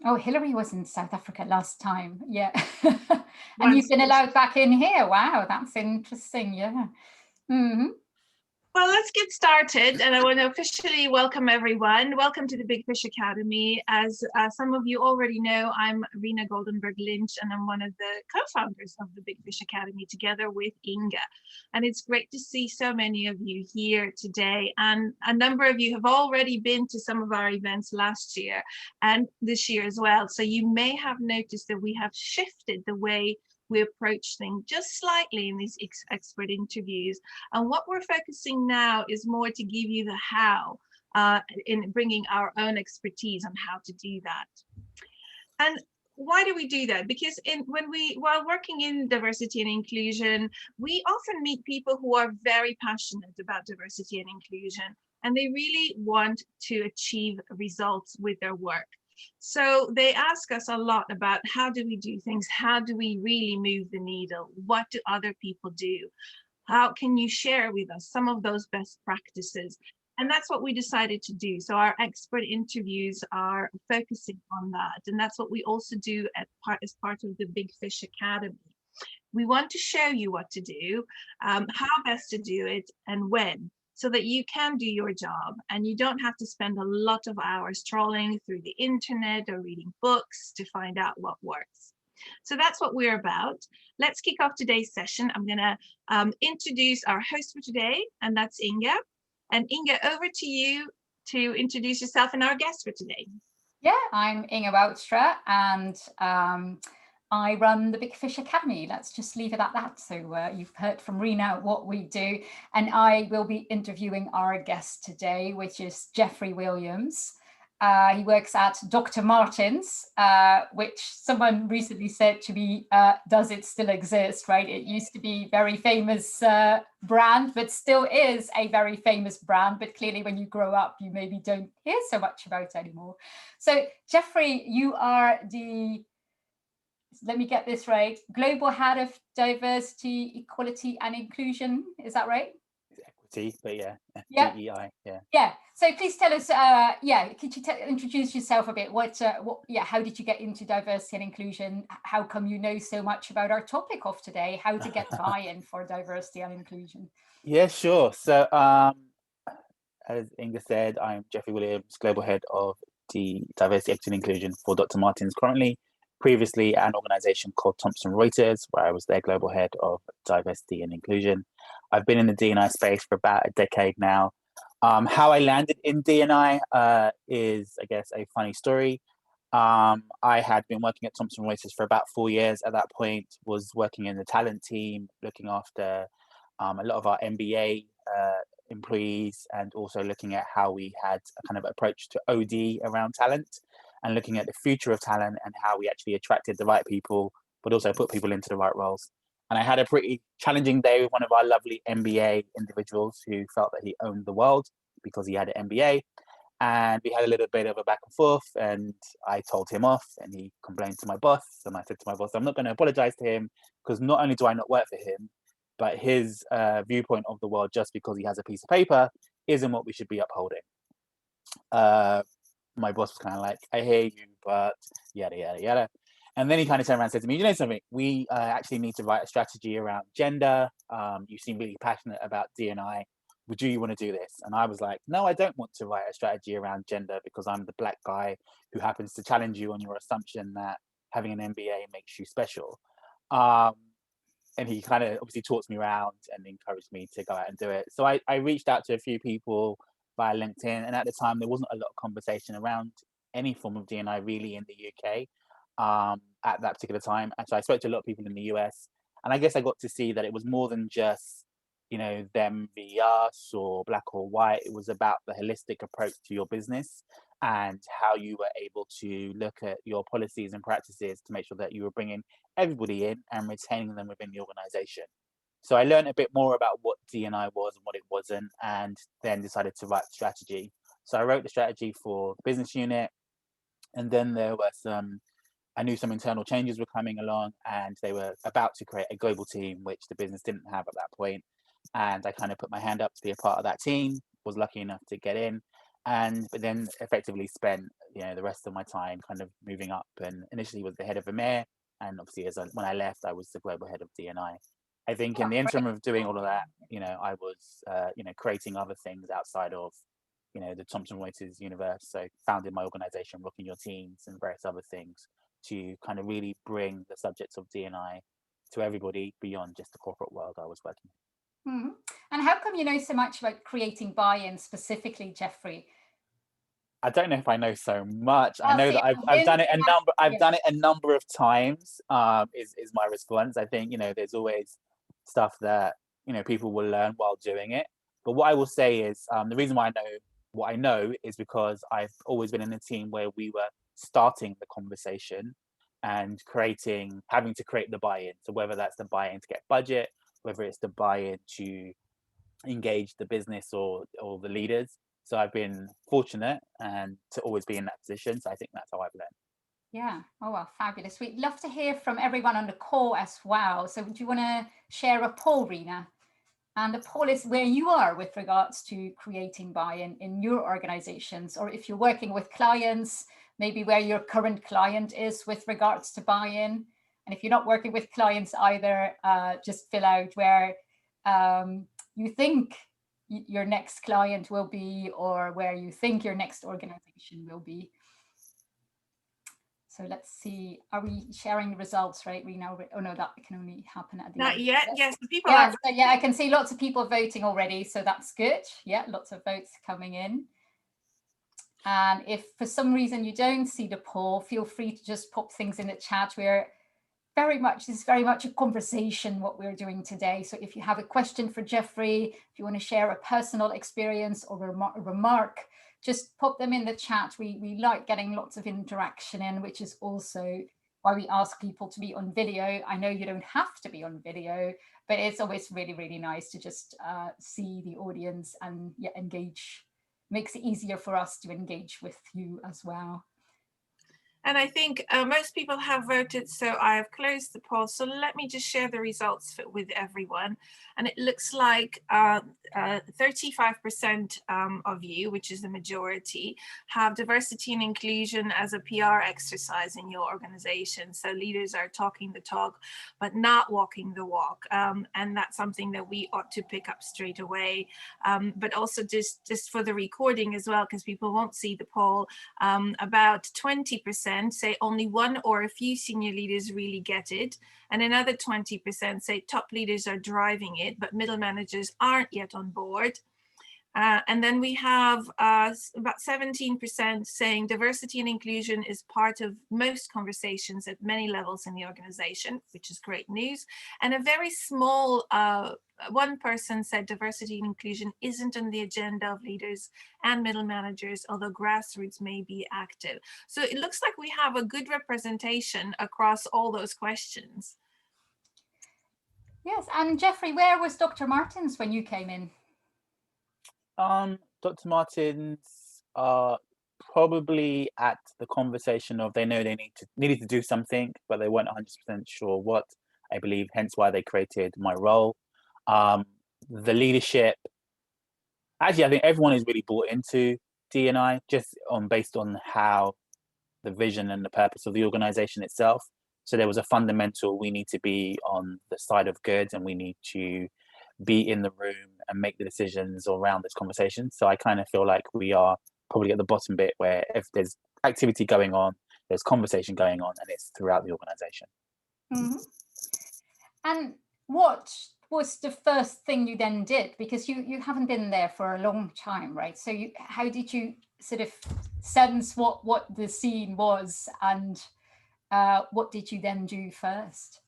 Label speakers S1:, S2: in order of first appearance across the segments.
S1: Oh, Hillary was in South Africa last time. Yeah. And you've
S2: Once.
S1: been allowed back in here. Wow, that's interesting. Yeah. Hmm.
S2: Well, let's get started. And I want to officially welcome everyone. Welcome to the Big Fish Academy. As some of you already know, I'm Rena Goldenberg Lynch, and I'm one of the co-founders of the Big Fish Academy together with Inga. And it's great to see so many of you here today. And a number of you have already been to some of our events last year and this year as well. So you may have noticed that we have shifted the way we approach things just slightly in these expert interviews. And what we're focusing now is more to give you the how in bringing our own expertise on how to do that. And why do we do that? Because while working in diversity and inclusion, we often meet people who are very passionate about diversity and inclusion, and they really want to achieve results with their work. So they ask us a lot about how do we do things? How do we really move the needle? What do other people do? How can you share with us some of those best practices? And that's what we decided to do. So our expert interviews are focusing on that. And that's what we also do as part of the Big Fish Academy. We want to show you what to do, how best to do it, and when, so that you can do your job and you don't have to spend a lot of hours trawling through the internet or reading books to find out what works. So that's what we're about. Let's kick off today's session. I'm going to introduce our host for today, and that's Inga. And Inga, over to you to introduce yourself and our guest for today.
S1: Yeah, I'm Inga Woudstra, and I run the Big Fish Academy. Let's just leave it at that. So you've heard from Rena what we do, and I will be interviewing our guest today, which is Geoffrey Williams. He works at Dr. Martens, which someone recently said to me, does it still exist, right? It used to be a very famous brand, but still is a very famous brand. But clearly when you grow up, you maybe don't hear so much about it anymore. So Geoffrey, you are the, let me get this right, Global Head of Diversity, Equality and Inclusion. Is that right?
S3: Equity, but yeah,
S1: Yeah.
S3: DEI, yeah.
S1: Yeah. So please tell us, could you introduce yourself a bit? How did you get into diversity and inclusion? How come you know so much about our topic of today, how to get buy-in for diversity and inclusion?
S3: Yeah, sure. So, as Inga said, I'm Geoffrey Williams, Global Head of the Diversity, Equity and Inclusion for Dr. Martens currently. Previously at an organization called Thomson Reuters, where I was their Global Head of Diversity and Inclusion. I've been in the D&I space for about a decade now. How I landed in D&I is, I guess, a funny story. I had been working at Thomson Reuters for about 4 years. At that point, was working in the talent team, looking after a lot of our MBA employees, and also looking at how we had a kind of approach to OD around talent, and looking at the future of talent and how we actually attracted the right people, but also put people into the right roles. And I had a pretty challenging day with one of our lovely MBA individuals who felt that he owned the world because he had an MBA. And we had a little bit of a back and forth, and I told him off, and he complained to my boss. And I said to my boss, I'm not going to apologize to him, because not only do I not work for him, but his viewpoint of the world, just because he has a piece of paper, isn't what we should be upholding. My boss was kind of like, I hear you, but yada, yada, yada. And then he kind of turned around and said to me, you know something, we actually need to write a strategy around gender. You seem really passionate about D&I. Would you want to do this? And I was like, no, I don't want to write a strategy around gender, because I'm the black guy who happens to challenge you on your assumption that having an MBA makes you special. And he kind of obviously talked me around and encouraged me to go out and do it. So I reached out to a few people via LinkedIn, and at the time there wasn't a lot of conversation around any form of D&I really in the UK at that particular time. And so I spoke to a lot of people in the US, and I guess I got to see that it was more than just, you know, them v us or black or white. It was about the holistic approach to your business and how you were able to look at your policies and practices to make sure that you were bringing everybody in and retaining them within the organization. So I learned a bit more about what D&I was and what it wasn't, and then decided to write the strategy. So I wrote the strategy for the business unit, and then there were I knew some internal changes were coming along, and they were about to create a global team, which the business didn't have at that point. And I kind of put my hand up to be a part of that team, was lucky enough to get in. but then effectively spent the rest of my time kind of moving up, and initially was the head of EMEA, and obviously when I left, I was the global head of D&I. I think in
S1: Oh,
S3: the
S1: great.
S3: interim of doing all of that, I was creating other things outside of the Thomson Reuters universe. So founded my organization, Rocking Your Teams, and various other things to kind of really bring the subjects of D&I to everybody beyond just the corporate world I was working in.
S1: Mm-hmm. And how come you know so much about creating buy-in specifically, Geoffrey?
S3: I don't know if I know so much. I
S1: I'll
S3: know
S1: see
S3: that I've done it a number. I've done it a number of times. Is my response. I think there's always stuff that people will learn while doing it. But what I will say is the reason why I know what I know is because I've always been in a team where we were starting the conversation and having to create the buy-in. So whether that's the buy-in to get budget, whether it's the buy-in to engage the business or the leaders. So I've been fortunate and to always be in that position. So I think that's how I've learned.
S1: Yeah. Oh, well, fabulous. We'd love to hear from everyone on the call as well. So do you want to share a poll, Rena? And the poll is where you are with regards to creating buy-in in your organizations, or if you're working with clients, maybe where your current client is with regards to buy-in. And if you're not working with clients either, just fill out where you think your next client will be, or where you think your next organization will be. So let's see, are we sharing the results right, Rena? Oh no, that can only happen at the
S2: Not
S1: end.
S2: yet. Yes, the people
S1: Yeah,
S2: are.
S1: so yeah, I can see lots of people voting already, so that's good. Yeah, lots of votes coming in. And if for some reason you don't see the poll, feel free to just pop things in the chat. This is very much a conversation what we're doing today. So if you have a question for Geoffrey, if you want to share a personal experience or remark, just pop them in the chat. We like getting lots of interaction in, which is also why we ask people to be on video. I know you don't have to be on video, but it's always really, really nice to just see the audience and engage. Makes it easier for us to engage with you as well.
S2: And I think most people have voted, so I have closed the poll. So let me just share the results with everyone. And it looks like 35% of you, which is the majority, have diversity and inclusion as a PR exercise in your organization. So leaders are talking the talk, but not walking the walk. And that's something that we ought to pick up straight away. But also just for the recording as well, because people won't see the poll, about 20% say only one or a few senior leaders really get it, and another 20% say top leaders are driving it, but middle managers aren't yet on board. And then we have about 17% saying diversity and inclusion is part of most conversations at many levels in the organization, which is great news. And a very small one person said diversity and inclusion isn't on the agenda of leaders and middle managers, although grassroots may be active. So it looks like we have a good representation across all those questions.
S1: Yes, and Geoffrey, where was Dr. Martens when you came in?
S3: Dr. Martens are probably at the conversation of they know they needed to do something, but they weren't 100% sure what. I believe, hence why they created my role. The leadership, actually, I think everyone is really bought into D&I just based on how the vision and the purpose of the organization itself. So there was a fundamental, we need to be on the side of good, and we need to be in the room and make the decisions around this conversation. So I kind of feel like we are probably at the bottom bit, where if there's activity going on, there's conversation going on, and it's throughout the organization.
S1: Mm-hmm. And what was the first thing you then did? Because you haven't been there for a long time, right? So how did you sort of sense what the scene was, and what did you then do first?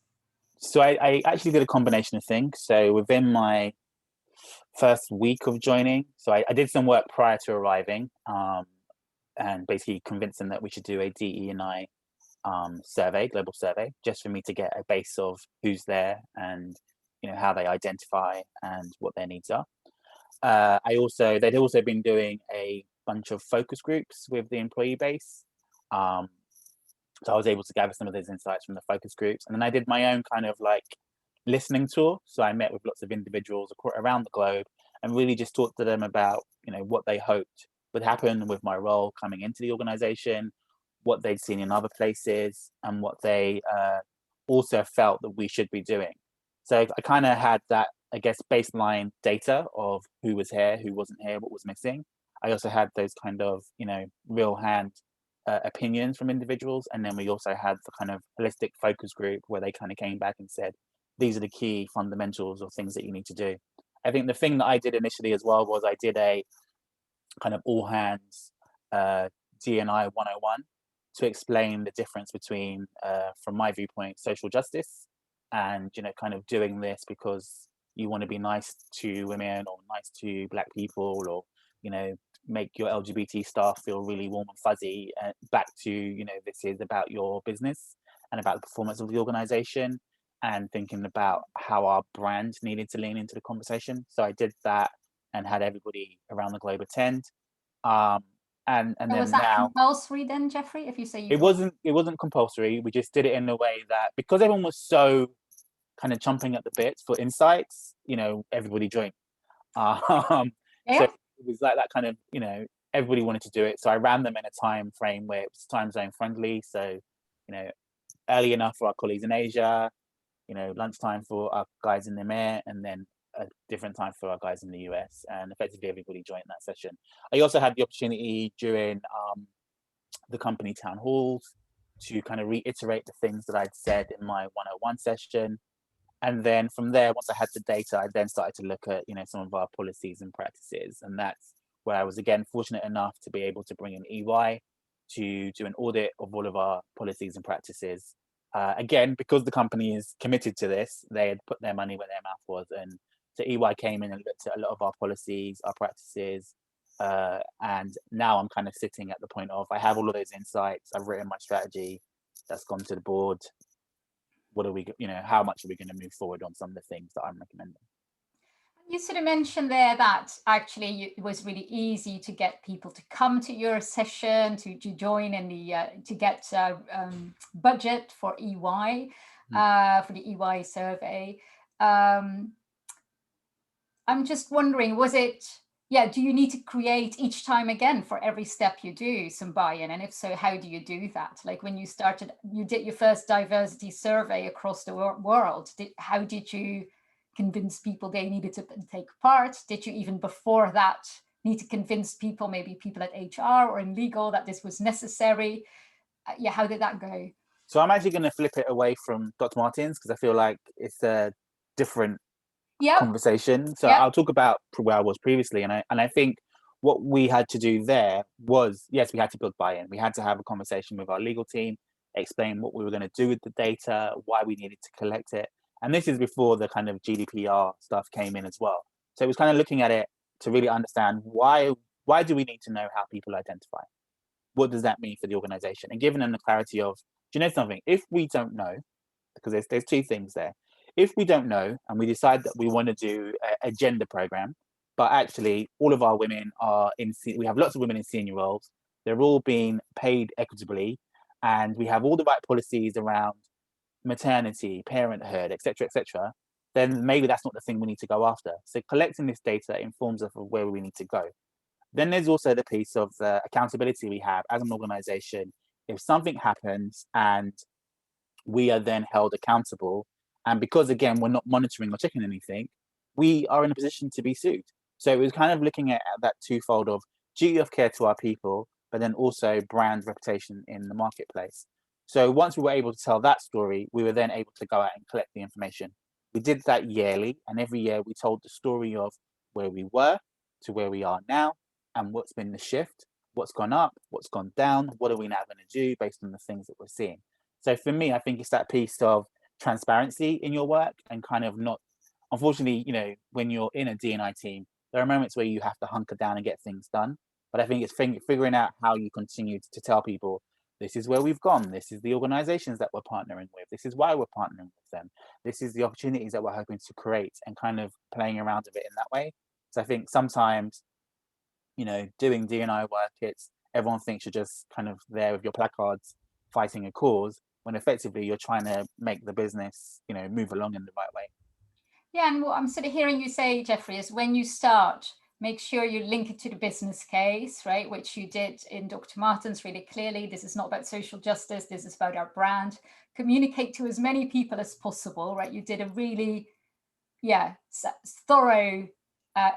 S3: So I actually did a combination of things. So within my first week of joining, so I did some work prior to arriving, and basically convinced them that we should do a DE&I global survey, just for me to get a base of who's there and how they identify and what their needs are. They'd also been doing a bunch of focus groups with the employee base. So I was able to gather some of those insights from the focus groups. And then I did my own kind of like listening tour. So I met with lots of individuals around the globe and really just talked to them about, what they hoped would happen with my role coming into the organization, what they'd seen in other places, and what they also felt that we should be doing. So I kind of had that, I guess, baseline data of who was here, who wasn't here, what was missing. I also had those kind of, real hand opinions from individuals. And then we also had the kind of holistic focus group where they kind of came back and said, these are the key fundamentals or things that you need to do. I think the thing that I did initially as well was I did a kind of all hands D&I 101 to explain the difference between, from my viewpoint, social justice and, kind of doing this because you want to be nice to women or nice to Black people, or, make your LGBT staff feel really warm and fuzzy, back to, this is about your business and about the performance of the organization, and thinking about how our brand needed to lean into the conversation. So I did that and had everybody around the globe attend. And
S1: So
S3: then
S1: was that
S3: now
S1: compulsory then, Geoffrey? If you say
S3: it wasn't compulsory. We just did it in a way that, because everyone was so kind of chomping at the bits for insights, everybody joined. So
S1: Yeah.
S3: it was like that kind of, everybody wanted to do it. So I ran them in a time frame where it was time zone friendly. So, early enough for our colleagues in Asia, lunchtime for our guys in the EMEA, and then a different time for our guys in the US. And effectively everybody joined that session. I also had the opportunity during the company town halls to kind of reiterate the things that I'd said in my 101 session. And then from there, once I had the data, I then started to look at, some of our policies and practices. And that's where I was, again, fortunate enough to be able to bring in EY to do an audit of all of our policies and practices. Again, because the company is committed to this, they had put their money where their mouth was. And so EY came in and looked at a lot of our policies, our practices. And now I'm kind of sitting at the point of, I have all of those insights. I've written my strategy that's gone to the board. What are we, how much are we going to move forward on some of the things that I'm recommending?
S1: You sort of mentioned there that actually it was really easy to get people to come to your session, to join in the, to get budget for EY, for the EY survey. I'm just wondering, do you need to create each time again for every step you do some buy-in? And if so, how do you do that? Like when you did your first diversity survey across the world, how did you convince people they needed to take part? Did you even before that need to convince people, maybe people at HR or in legal, that this was necessary? How did that go?
S3: So I'm actually going to flip it away from Dr. Martens because I feel like it's a different conversation. So I'll talk about where I was previously. And I think what we had to do there was, yes, we had to build buy-in. We had to have a conversation with our legal team, explain what we were going to do with the data, why we needed to collect it. And this is before the kind of GDPR stuff came in as well. So it was kind of looking at it to really understand why do we need to know how people identify? What does that mean for the organization? And giving them the clarity of, do you know something? If we don't know, because there's two things there. If we don't know and we decide that we want to do a gender program, but actually all of our women are we have lots of women in senior roles, they're all being paid equitably, and we have all the right policies around maternity, parenthood, etc., then maybe that's not the thing we need to go after. So collecting this data informs us of where we need to go. Then there's also the piece of the accountability we have as an organization. If something happens and we are then held accountable, and because again we're not monitoring or checking anything, we are in a position to be sued. So it was kind of looking at that twofold of duty of care to our people, but then also brand reputation in the marketplace. So once we were able to tell that story, we were then able to go out and collect the information. We did that yearly, and every year we told the story of where we were to where we are now, and what's been the shift, what's gone up, what's gone down, what are we now going to do based on the things that we're seeing. So for me, I think it's that piece of transparency in your work, and kind of not, unfortunately, when you're in a D&I team, there are moments where you have to hunker down and get things done. But I think it's figuring out how you continue to tell people, this is where we've gone, this is the organizations that we're partnering with, this is why we're partnering with them, this is the opportunities that we're hoping to create, and kind of playing around with it in that way. So I think sometimes, doing D&I work, it's everyone thinks you're just kind of there with your placards fighting a cause, when effectively you're trying to make the business, move along in the right way.
S1: Yeah, and what I'm sort of hearing you say, Geoffrey, is when you start Make sure you link it to the business case, right? Which you did in Dr. Martens really clearly. This is not about social justice. This is about our brand. Communicate to as many people as possible, right? You did a really, thorough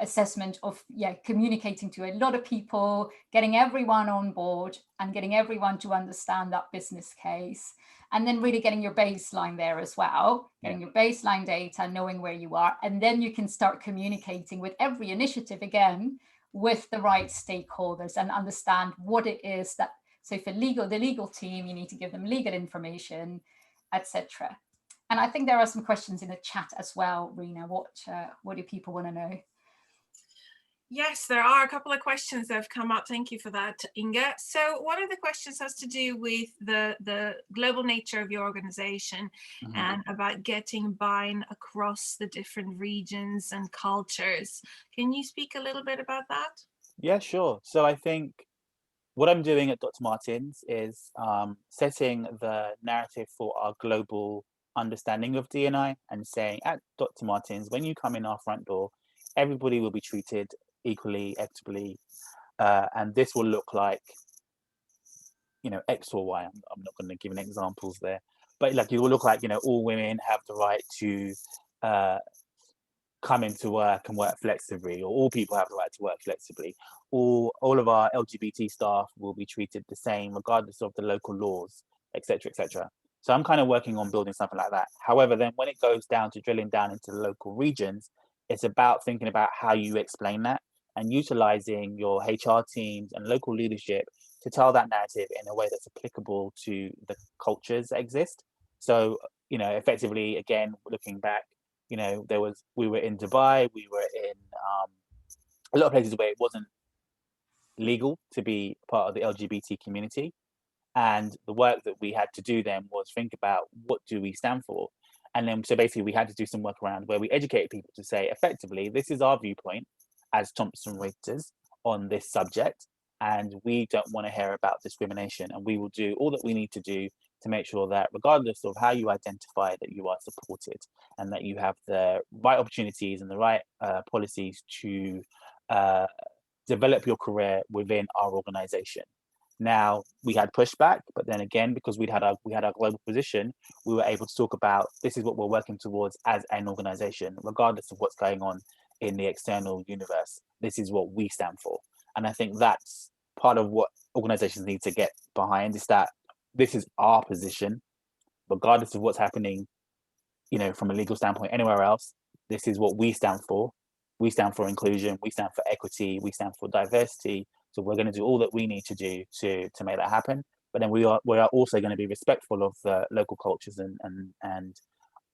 S1: assessment of communicating to a lot of people, getting everyone on board and getting everyone to understand that business case, and then really getting your baseline there as well, getting your baseline data, knowing where you are, and then you can start communicating with every initiative again with the right stakeholders and understand what it is that, so for the legal team, you need to give them legal information, etc. And I think there are some questions in the chat as well, Rena. What do people want to know?
S2: Yes, there are a couple of questions that have come up. Thank you for that, Inga. So one of the questions has to do with the global nature of your organization and about getting buy-in across the different regions and cultures. Can you speak a little bit about that?
S3: Yeah, sure. So I think what I'm doing at Dr. Martens is setting the narrative for our global understanding of D&I and saying at Dr. Martens, when you come in our front door, everybody will be treated equally, equitably, and this will look like, X or Y. I'm not going to give any examples there, but like it will look like, all women have the right to come into work and work flexibly, or all people have the right to work flexibly. All of our LGBT staff will be treated the same, regardless of the local laws, etc., etc. So I'm kind of working on building something like that. However, then when it goes down to drilling down into the local regions, it's about thinking about how you explain that and utilizing your HR teams and local leadership to tell that narrative in a way that's applicable to the cultures that exist. So, effectively, again, looking back, we were in Dubai, we were in a lot of places where it wasn't legal to be part of the LGBT community. And the work that we had to do then was think about, what do we stand for? And then, so basically we had to do some work around where we educated people to say, effectively, this is our viewpoint as Thomson Reuters on this subject. And we don't want to hear about discrimination. And we will do all that we need to do to make sure that regardless of how you identify, that you are supported and that you have the right opportunities and the right policies to develop your career within our organization. Now, we had pushback, but then again, because we had our global position, we were able to talk about, this is what we're working towards as an organization, regardless of what's going on in the external universe. This is what we stand for. And I think that's part of what organizations need to get behind, is that this is our position, regardless of what's happening, from a legal standpoint anywhere else. This is what we stand for. We stand for inclusion, we stand for equity, we stand for diversity. So we're going to do all that we need to do to make that happen. But then we are also going to be respectful of the local cultures and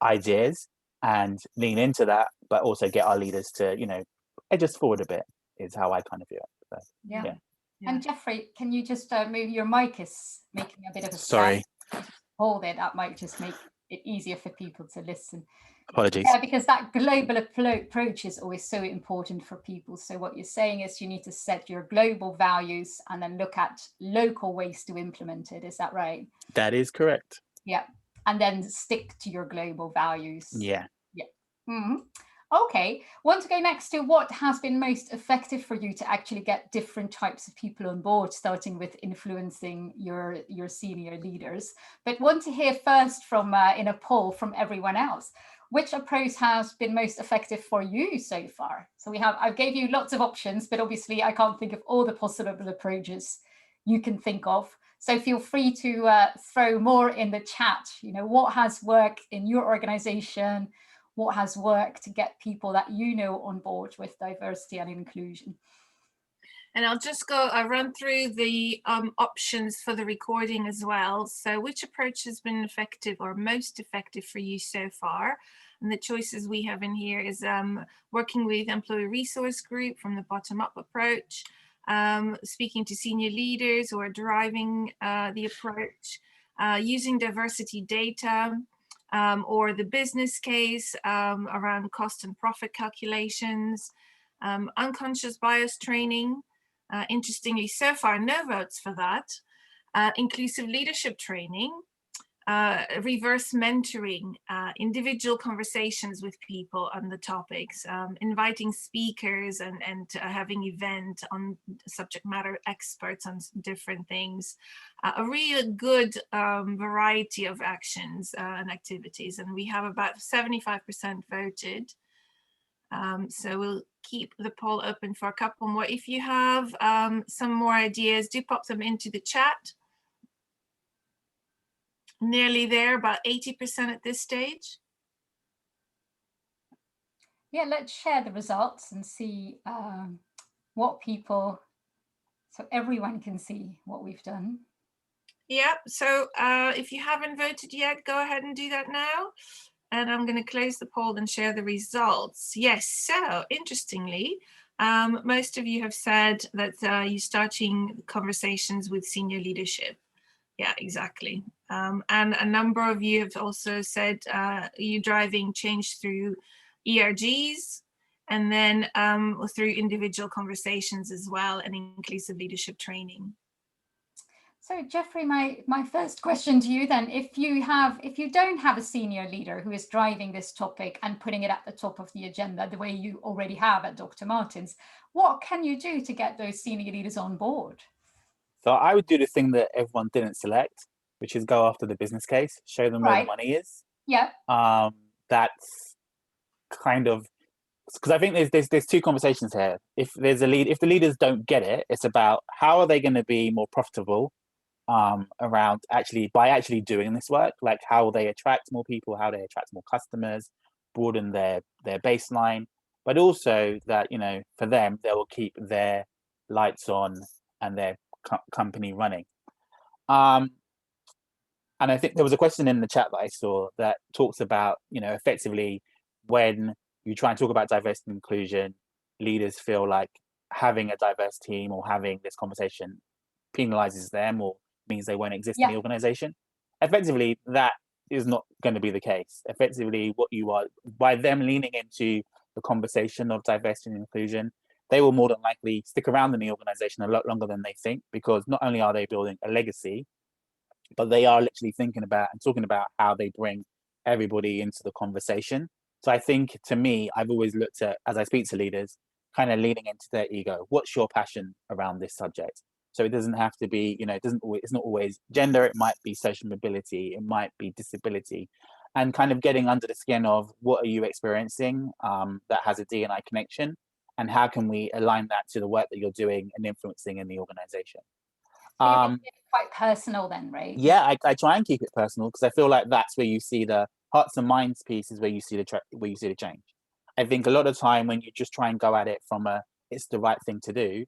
S3: ideas, and lean into that, but also get our leaders to, edge us forward a bit, is how I kind of view it. So,
S1: yeah. And Geoffrey, can you just move, your mic is making a bit of a
S3: sorry.
S1: Hold it, that might just make it easier for people to listen.
S3: Apologies.
S1: Yeah, because that global approach is always so important for people. So what you're saying is you need to set your global values and then look at local ways to implement it. Is that right?
S3: That is correct.
S1: Yeah. And then stick to your global values.
S3: Yeah.
S1: Yeah. Mm-hmm. Okay, want to go next to what has been most effective for you to actually get different types of people on board, starting with influencing your senior leaders. But want to hear first from, in a poll from everyone else, which approach has been most effective for you so far? So I gave you lots of options, but obviously I can't think of all the possible approaches you can think of. So feel free to throw more in the chat. What has worked in your organization? What has worked to get people that on board with diversity and inclusion?
S2: And I'll just run through the options for the recording as well. So which approach has been effective or most effective for you so far? And the choices we have in here is working with employee resource group from the bottom-up approach, speaking to senior leaders who are driving the approach, using diversity data, or the business case around cost and profit calculations, unconscious bias training. Interestingly, so far, no votes for that. Inclusive leadership training, reverse mentoring, individual conversations with people on the topics, inviting speakers and having event on subject matter experts on different things, a really good variety of actions and activities. And we have about 75% voted. So we'll keep the poll open for a couple more. If you have some more ideas, do pop them into the chat. Nearly there, about 80% at this stage.
S1: Yeah, let's share the results and see what people, so everyone can see what we've done.
S2: Yeah, so if you haven't voted yet, go ahead and do that now. And I'm going to close the poll and share the results. Yes, so interestingly, most of you have said that you're starting conversations with senior leadership. Yeah, exactly. And a number of you have also said you're driving change through ERGs and then through individual conversations as well, and inclusive leadership training.
S1: So Geoffrey, my first question to you then, if you don't have a senior leader who is driving this topic and putting it at the top of the agenda the way you already have at Dr. Martens, what can you do to get those senior leaders on board?
S3: So I would do the thing that everyone didn't select, which is go after the business case, show them where the money is.
S1: Yeah.
S3: That's kind of, because I think there's two conversations here. If the leaders don't get it, it's about how are they going to be more profitable around by actually doing this work. Like how will they attract more people, how they attract more customers, broaden their baseline, but also that, you know, for them, they will keep their lights on and their company running. And I think there was a question in the chat that I saw that talks about, you know, effectively when you try and talk about diversity and inclusion, leaders feel like having a diverse team or having this conversation penalizes them or means they won't exist in the organization. Effectively, that is not going to be the case. Effectively, what you are, by them leaning into the conversation of diversity and inclusion, they will more than likely stick around in the organization a lot longer than they think, because not only are they building a legacy, but they are literally thinking about and talking about how they bring everybody into the conversation. So I think, to me, I've always looked at, as I speak to leaders, kind of leaning into their ego. What's your passion around this subject? So it doesn't have to be, you know, it's not always gender. It might be social mobility. It might be disability, and kind of getting under the skin of what are you experiencing that has a D&I connection, and how can we align that to the work that you're doing and influencing in the organization.
S1: Quite personal then, right?
S3: Yeah, I try and keep it personal, because I feel like that's where you see the hearts and minds piece, is where you see the change. I think a lot of time when you just try and go at it from it's the right thing to do,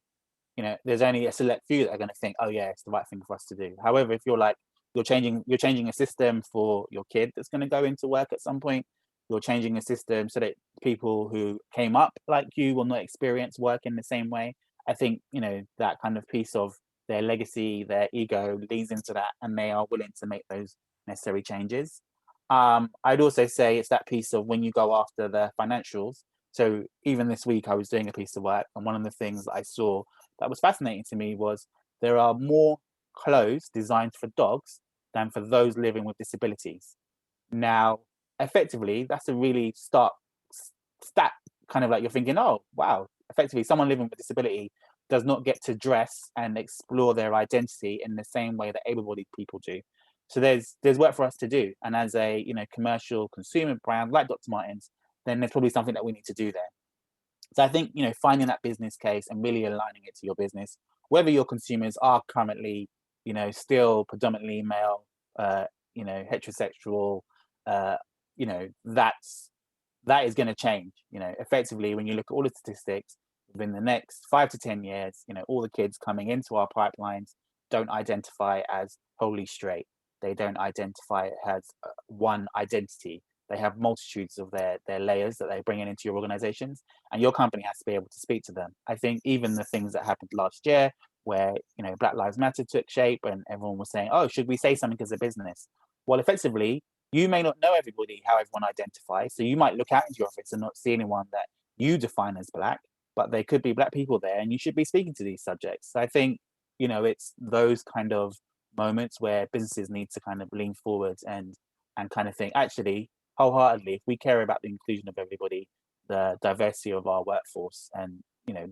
S3: you know, there's only a select few that are going to think, oh yeah, it's the right thing for us to do. However, if you're like, you're changing a system for your kid that's going to go into work at some point, you're changing a system so that people who came up like you will not experience work in the same way. I think, you know, that kind of piece of their legacy, their ego leads into that, and they are willing to make those necessary changes. I'd also say it's that piece of when you go after the financials. So even this week, I was doing a piece of work, and one of the things that I saw that was fascinating to me was there are more clothes designed for dogs than for those living with disabilities. Now, effectively, that's a really stark stat, kind of like you're thinking, oh, wow, effectively, someone living with disability does not get to dress and explore their identity in the same way that able-bodied people do. So there's work for us to do. And as a, you know, commercial consumer brand like Dr. Martens, then there's probably something that we need to do there. So I think, you know, finding that business case and really aligning it to your business, whether your consumers are currently, you know, still predominantly male, you know, heterosexual, you know, that is going to change. You know, effectively, when you look at all the statistics, within the next 5 to 10 years, you know, all the kids coming into our pipelines don't identify as wholly straight. They don't identify as one identity. They have multitudes of their layers that they're bringing into your organizations, and your company has to be able to speak to them. I think even the things that happened last year, where, you know, Black Lives Matter took shape and everyone was saying, oh, should we say something as a business? Well, effectively, you may not know everybody, how everyone identifies. So you might look out into your office and not see anyone that you define as Black, but there could be Black people there, and you should be speaking to these subjects. So I think, you know, it's those kind of moments where businesses need to kind of lean forward and kind of think, actually, wholeheartedly, if we care about the inclusion of everybody, the diversity of our workforce, and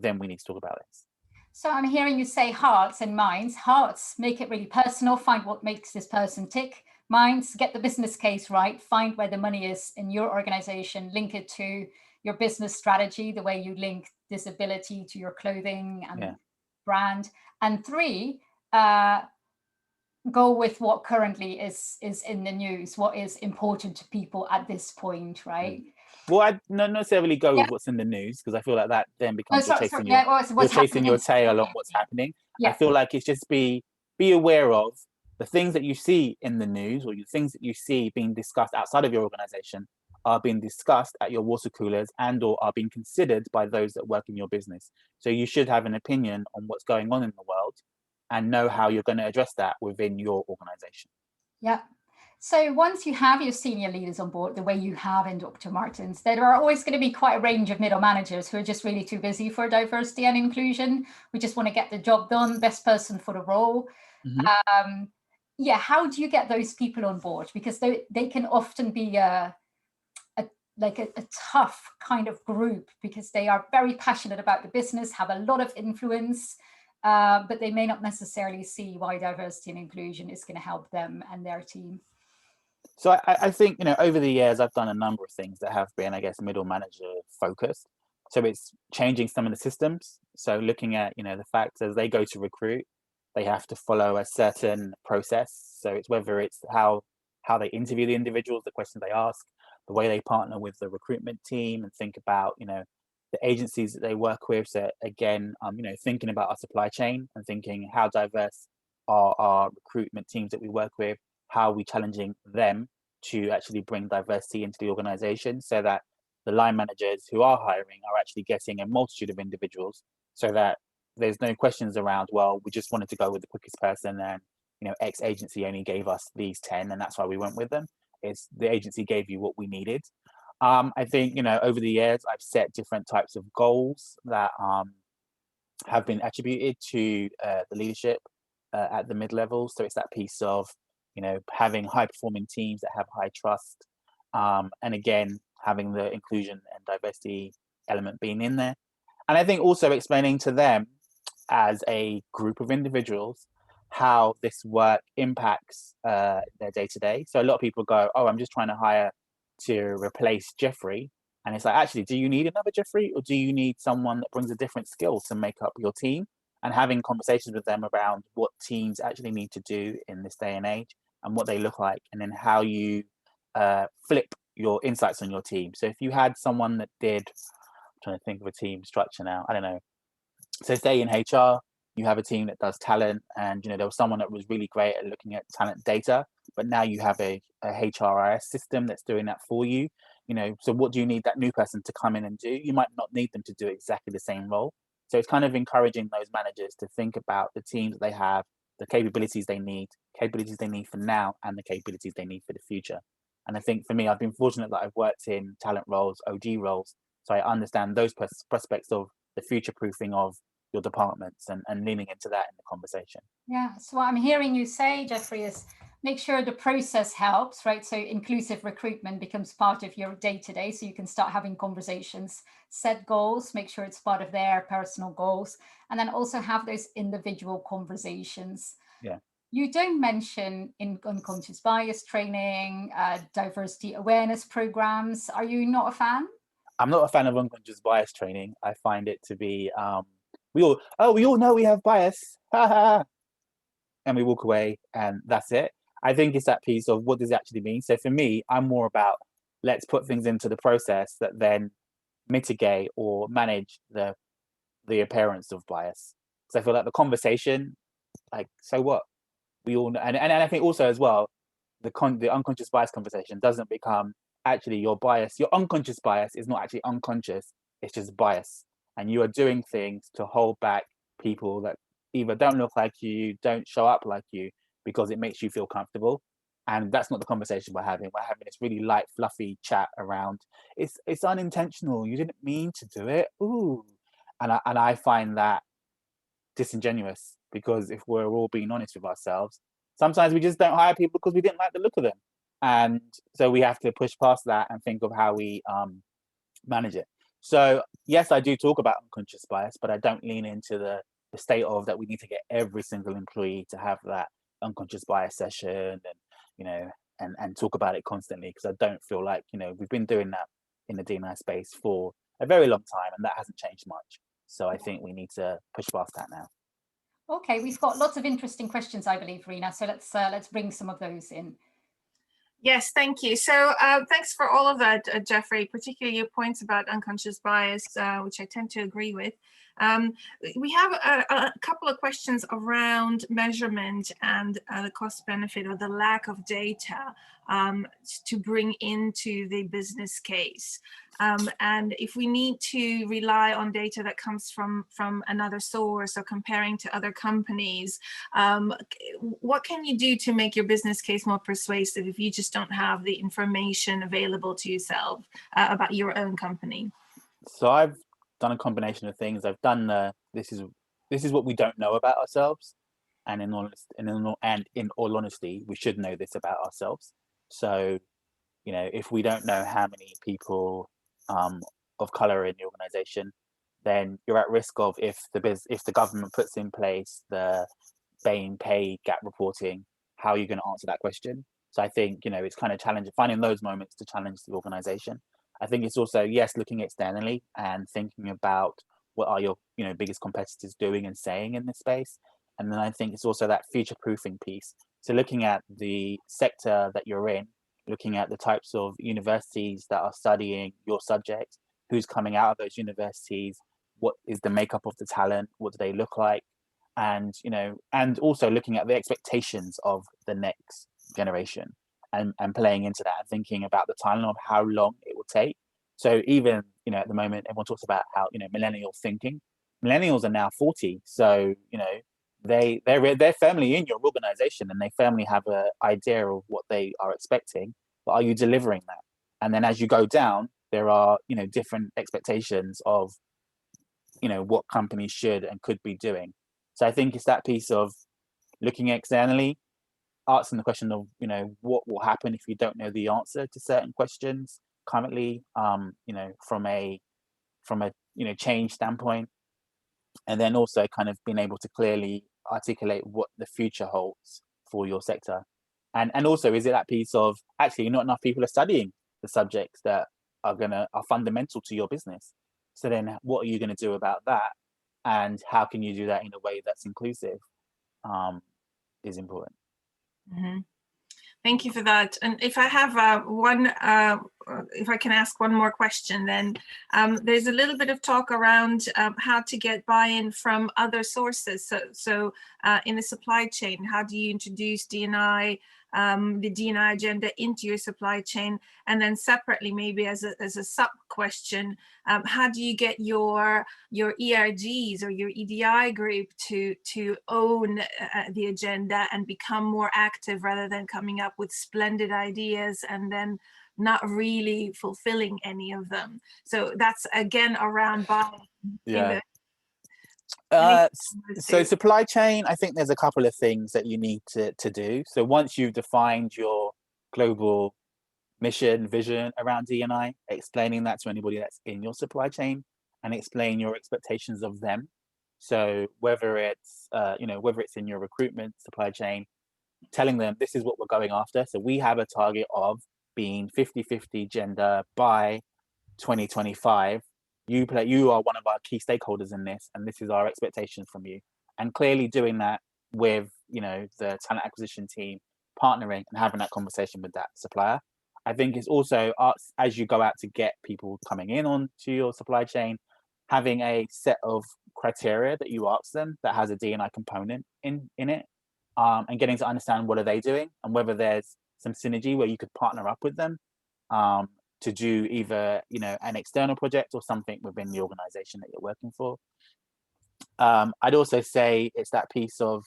S3: then we need to talk about this.
S1: So I'm hearing you say hearts and minds. Hearts, make it really personal, find what makes this person tick. Minds, get the business case right, find where the money is in your organization, link it to your business strategy, the way you link disability to your clothing and brand. And 3, go with what currently is in the news, what is important to people at this point, right?
S3: Well, I don't necessarily go with what's in the news, because I feel like that then becomes you're chasing your tail on what's happening. I feel like it's just be aware of the things that you see in the news, or the things that you see being discussed outside of your organization are being discussed at your water coolers and/or are being considered by those that work in your business. So you should have an opinion on what's going on in the world and know how you're going to address that within your organization.
S1: Yeah. So once you have your senior leaders on board, the way you have in Dr. Martens, there are always going to be quite a range of middle managers who are just really too busy for diversity and inclusion. We just want to get the job done, best person for the role.
S3: Mm-hmm.
S1: How do you get those people on board? Because they can often be a tough kind of group, because they are very passionate about the business, have a lot of influence, but they may not necessarily see why diversity and inclusion is going to help them and their team.
S3: So I think, over the years, I've done a number of things that have been, I guess, middle manager focused. So it's changing some of the systems. So looking at, the fact as they go to recruit, they have to follow a certain process. So it's whether it's how they interview the individuals, the questions they ask, the way they partner with the recruitment team, and think about, the agencies that they work with. So again, thinking about our supply chain and thinking how diverse are our recruitment teams that we work with, how are we challenging them to actually bring diversity into the organization, so that the line managers who are hiring are actually getting a multitude of individuals, so that there's no questions around, well, we just wanted to go with the quickest person, and X agency only gave us these 10 and that's why we went with them. It's the agency gave you what we needed. I think, over the years, I've set different types of goals that have been attributed to the leadership at the mid-level. So it's that piece of, having high-performing teams that have high trust, and again, having the inclusion and diversity element being in there. And I think also explaining to them as a group of individuals how this work impacts their day-to-day. So a lot of people go, oh, I'm just trying to hire to replace Geoffrey. And it's like, actually, do you need another Geoffrey, or do you need someone that brings a different skill to make up your team? And having conversations with them around what teams actually need to do in this day and age and what they look like, and then how you flip your insights on your team. So if you had someone that did, I'm trying to think of a team structure now, I don't know. So say in HR, you have a team that does talent, and there was someone that was really great at looking at talent data, but now you have a HRIS system that's doing that for you. So what do you need that new person to come in and do? You might not need them to do exactly the same role. So it's kind of encouraging those managers to think about the teams that they have, the capabilities they need for now, and the capabilities they need for the future. And I think for me, I've been fortunate that I've worked in talent roles, OG roles, so I understand those prospects of the future proofing of your departments and leaning into that in the conversation.
S1: Yeah, so what I'm hearing you say, Geoffrey, is make sure the process helps, right? So inclusive recruitment becomes part of your day-to-day, so you can start having conversations, set goals, make sure it's part of their personal goals, and then also have those individual conversations.
S3: Yeah.
S1: You don't mention in unconscious bias training, diversity awareness programs. Are you not a fan?
S3: I'm not a fan of unconscious bias training. I find it to be, we all know we have bias, and we walk away and that's it. I think it's that piece of what does it actually mean. So for me, I'm more about, let's put things into the process that then mitigate or manage the appearance of bias. So I feel like the conversation, like, so what? We all know, and I think also as well, the unconscious bias conversation doesn't become actually your bias. Your unconscious bias is not actually unconscious, it's just bias. And you are doing things to hold back people that either don't look like you, don't show up like you, because it makes you feel comfortable. And that's not the conversation we're having. We're having this really light, fluffy chat around, it's unintentional, you didn't mean to do it. Ooh. And I find that disingenuous, because if we're all being honest with ourselves, sometimes we just don't hire people because we didn't like the look of them. And so we have to push past that and think of how we manage it. So yes, I do talk about unconscious bias, but I don't lean into the state of that we need to get every single employee to have that unconscious bias session and, you know, and talk about it constantly, because I don't feel like, you know, we've been doing that in the D&I space for a very long time and that hasn't changed much. So I think we need to push past that now.
S1: Okay, we've got lots of interesting questions, I believe, Rena. So let's bring some of those in.
S2: Yes, thank you. So thanks for all of that, Geoffrey, particularly your points about unconscious bias, which I tend to agree with. We have a couple of questions around measurement and the cost benefit or the lack of data to bring into the business case. And if we need to rely on data that comes from another source or comparing to other companies, what can you do to make your business case more persuasive if you just don't have the information available to yourself about your own company?
S3: So I've done a combination of things. I've done this is what we don't know about ourselves, and in all honesty, we should know this about ourselves. So, you know, if we don't know how many people of color in the organization, then you're at risk of, if the government puts in place the pay gap reporting, how are you going to answer that question? So I think, you know, it's kind of challenging, finding those moments to challenge the organization. I think it's also, yes, looking externally and thinking about what are your, you know, biggest competitors doing and saying in this space. And then I think it's also that future proofing piece. So looking at the sector that you're in, looking at the types of universities that are studying your subject, who's coming out of those universities, what is the makeup of the talent, what do they look like, and, you know, and also looking at the expectations of the next generation and playing into that and thinking about the timeline of how long it will take. So even, you know, at the moment, everyone talks about how, you know, millennial thinking. Millennials are now 40, so, you know, they're firmly in your organization and they firmly have an idea of what they are expecting, but are you delivering that? And then as you go down, there are, you know, different expectations of, you know, what companies should and could be doing. So I think it's that piece of looking externally, asking the question of, you know, what will happen if you don't know the answer to certain questions currently, you know, from a you know, change standpoint, and then also kind of being able to clearly articulate what the future holds for your sector. And also, is it that piece of, actually not enough people are studying the subjects that are fundamental to your business? So then what are you going to do about that? And how can you do that in a way that's inclusive, is important.
S2: Mm-hmm. Thank you for that. And if I have if I can ask one more question, then there's a little bit of talk around how to get buy-in from other sources. So in the supply chain, how do you introduce D&I, the D&I agenda into your supply chain? And then separately, maybe as a sub question, how do you get your ERGs or your EDI group to own the agenda and become more active rather than coming up with splendid ideas and then not really fulfilling any of them? So that's again around buy-in.
S3: Yeah.
S2: So
S3: So supply chain, I think there's a couple of things that you need to do. So once you've defined your global mission, vision around D&I, explaining that to anybody that's in your supply chain and explain your expectations of them. So whether it's, you know, whether it's in your recruitment supply chain, telling them this is what we're going after. So we have a target of being 50-50 gender by 2025. You are one of our key stakeholders in this, and this is our expectation from you. And clearly doing that with, you know, the talent acquisition team, partnering and having that conversation with that supplier. I think it's also, as you go out to get people coming in onto your supply chain, having a set of criteria that you ask them that has a D&I component in it, and getting to understand what are they doing and whether there's some synergy where you could partner up with them, to do either, you know, an external project or something within the organization that you're working for. I'd also say it's that piece of,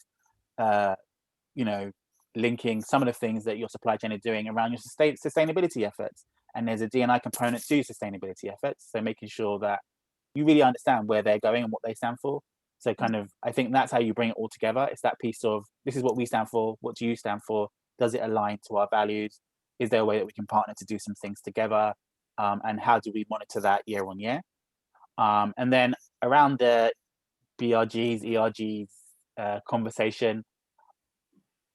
S3: you know, linking some of the things that your supply chain are doing around your sustainability efforts. And there's a D&I component to sustainability efforts. So making sure that you really understand where they're going and what they stand for. So kind of, I think that's how you bring it all together. It's that piece of, this is what we stand for. What do you stand for? Does it align to our values? Is there a way that we can partner to do some things together? And how do we monitor that year on year? And then around the BRGs, ERGs conversation,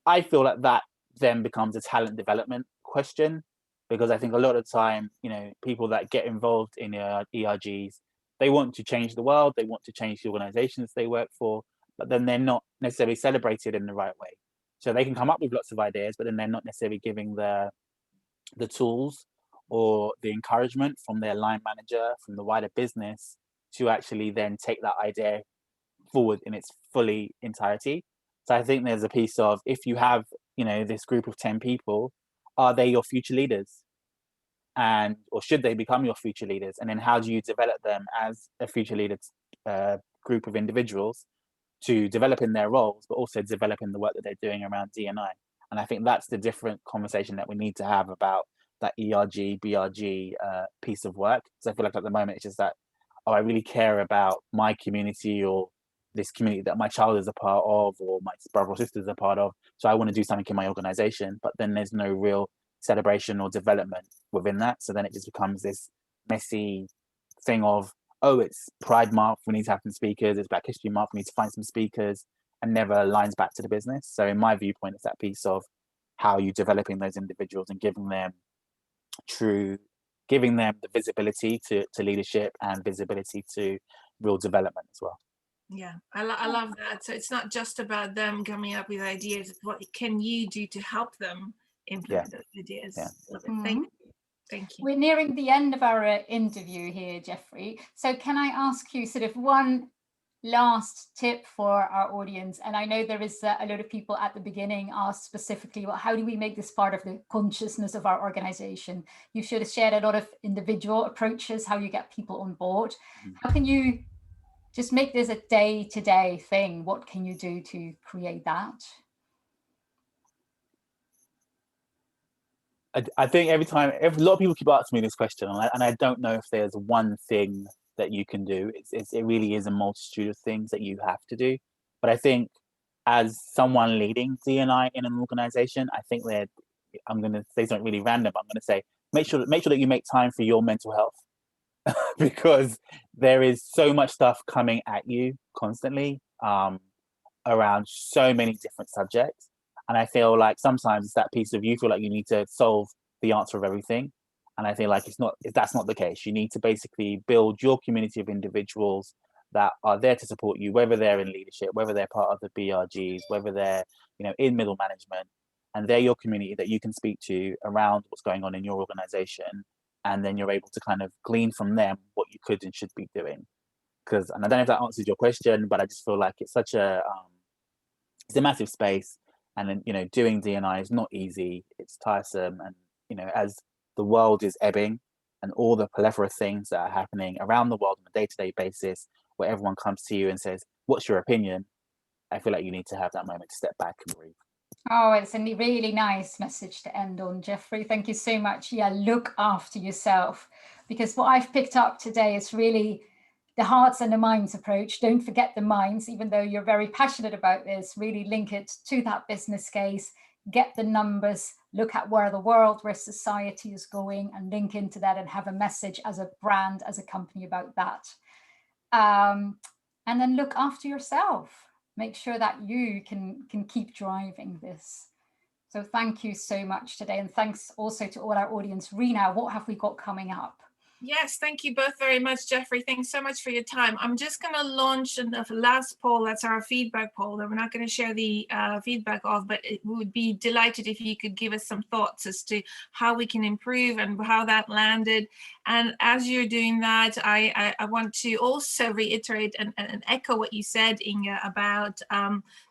S3: I feel like that then becomes a talent development question, because I think a lot of the time, people that get involved in ERGs, they want to change the world, they want to change the organizations they work for, but then they're not necessarily celebrated in the right way. So they can come up with lots of ideas, but then they're not necessarily giving the tools or the encouragement from their line manager, from the wider business, to actually then take that idea forward in its fully entirety. So I think there's a piece of, if you have, this group of 10 people, are they your future leaders? And, or should they become your future leaders? And then how do you develop them as a future leader group of individuals to develop in their roles, but also develop in the work that they're doing around D&I? And I think that's the different conversation that we need to have about that ERG, BRG piece of work. So I feel like at the moment, it's just that, I really care about my community, or this community that my child is a part of, or my brother or sister is a part of. So I want to do something in my organization, but then there's no real celebration or development within that. So then it just becomes this messy thing of, oh, it's Pride Month, we need to have some speakers. It's Black History Month, we need to find some speakers, and never aligns back to the business. So in my viewpoint, it's that piece of how you're developing those individuals and giving them the visibility to leadership and visibility to real development as well.
S2: Yeah, I love that. So it's not just about them coming up with ideas. What can you do to help them implement those ideas?
S3: Yeah.
S2: Thank you.
S1: We're nearing the end of our interview here, Geoffrey. So can I ask you sort of one last tip for our audience? And I know there is a lot of people at the beginning asked specifically, well, how do we make this part of the consciousness of our organization? You should have shared a lot of individual approaches, how you get people on board. How can you just make this a day-to-day thing? What can you do to create that?
S3: I think a lot of people keep asking me this question, and I don't know if there's one thing that you can do. It really is a multitude of things that you have to do. But I think as someone leading D&I in an organization, I think that I'm going to say something really random. I'm going to say, make sure that you make time for your mental health, because there is so much stuff coming at you constantly around so many different subjects. And I feel like sometimes it's that piece of, you feel like you need to solve the answer of everything. And I feel like that's not the case. You need to basically build your community of individuals that are there to support you, whether they're in leadership, whether they're part of the BRGs, whether they're, in middle management, and they're your community that you can speak to around what's going on in your organization. And then you're able to kind of glean from them what you could and should be doing. And I don't know if that answers your question, but I just feel like it's it's a massive space. And then, doing D&I is not easy. It's tiresome. And, as the world is ebbing and all the plethora of things that are happening around the world on a day-to-day basis, where everyone comes to you and says, what's your opinion? I feel like you need to have that moment to step back and breathe.
S1: Oh, it's a really nice message to end on, Geoffrey. Thank you so much. Yeah, look after yourself, because what I've picked up today is really the hearts and the minds approach. Don't forget the minds, even though you're very passionate about this. Really link it to that business case, get the numbers, look at where the world, where society is going, and link into that and have a message as a brand, as a company about that. And then look after yourself. Make sure that you can keep driving this. So thank you so much today. And thanks also to all our audience. Rena, what have we got coming up?
S2: Yes, thank you both very much, Geoffrey. Thanks so much for your time. I'm just going to launch the last poll. That's our feedback poll that we're not going to share the feedback of, but we would be delighted if you could give us some thoughts as to how we can improve and how that landed. And as you're doing that, I want to also reiterate and echo what you said, Inge, about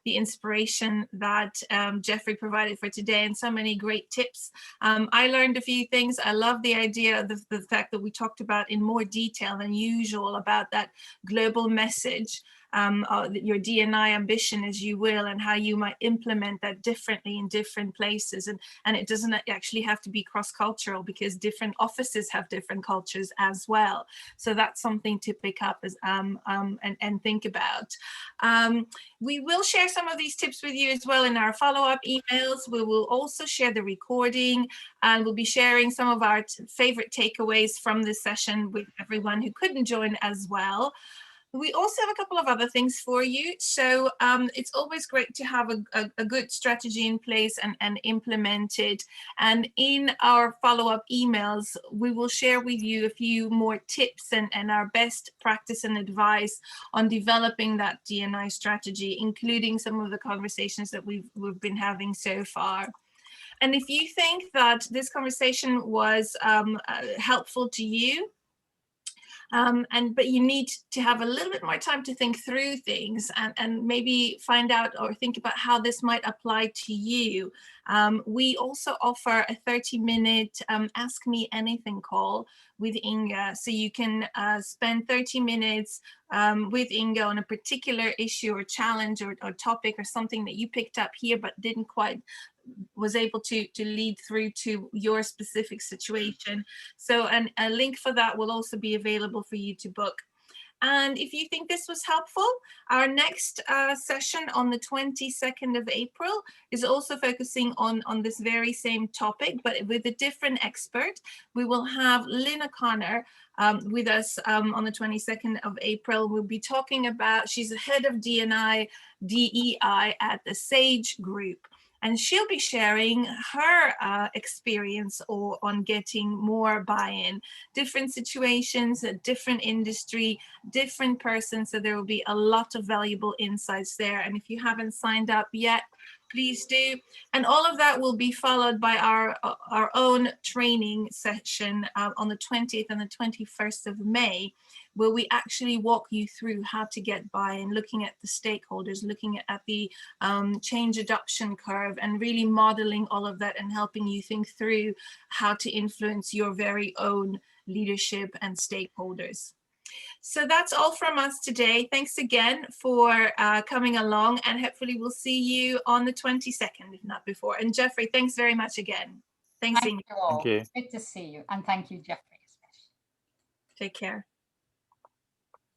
S2: the inspiration that Geoffrey provided for today, and so many great tips. I learned a few things. I love the idea of the fact that we talked about in more detail than usual about that global message. your D&I ambition, as you will, and how you might implement that differently in different places. And it doesn't actually have to be cross-cultural, because different offices have different cultures as well. So that's something to pick up as and think about. We will share some of these tips with you as well in our follow-up emails. We will also share the recording, and we'll be sharing some of our favorite takeaways from this session with everyone who couldn't join as well. We also have a couple of other things for you. So it's always great to have a good strategy in place and implemented. And in our follow-up emails, we will share with you a few more tips and our best practice and advice on developing that D&I strategy, including some of the conversations that we've been having so far. And if you think that this conversation was helpful to you, but you need to have a little bit more time to think through things and maybe find out or think about how this might apply to you. We also offer a 30-minute Ask Me Anything call with Inga. So you can spend 30 minutes with Inga on a particular issue or challenge or topic or something that you picked up here but didn't quite was able to lead through to your specific situation. So a link for that will also be available for you to book. And if you think this was helpful, our next session on the 22nd of April is also focusing on this very same topic, but with a different expert. We will have Lynn O'Connor with us on the 22nd of April. We'll be talking about, she's the head of DEI at the SAGE Group. And she'll be sharing her experience on getting more buy-in, different situations, a different industry, different person. So there will be a lot of valuable insights there. And if you haven't signed up yet, please do. And all of that will be followed by our own training session on the 20th and the 21st of May, where we actually walk you through how to get buy-in, looking at the stakeholders, looking at the change adoption curve, and really modeling all of that and helping you think through how to influence your very own leadership and stakeholders. So that's all from us today. Thanks again for coming along, and hopefully we'll see you on the 22nd, if not before. And Geoffrey, thanks very much again. Thanks,
S1: Thank
S2: Inga.
S1: you all.
S3: Thank you.
S1: Good to see you. And thank you, Geoffrey.
S2: Take care.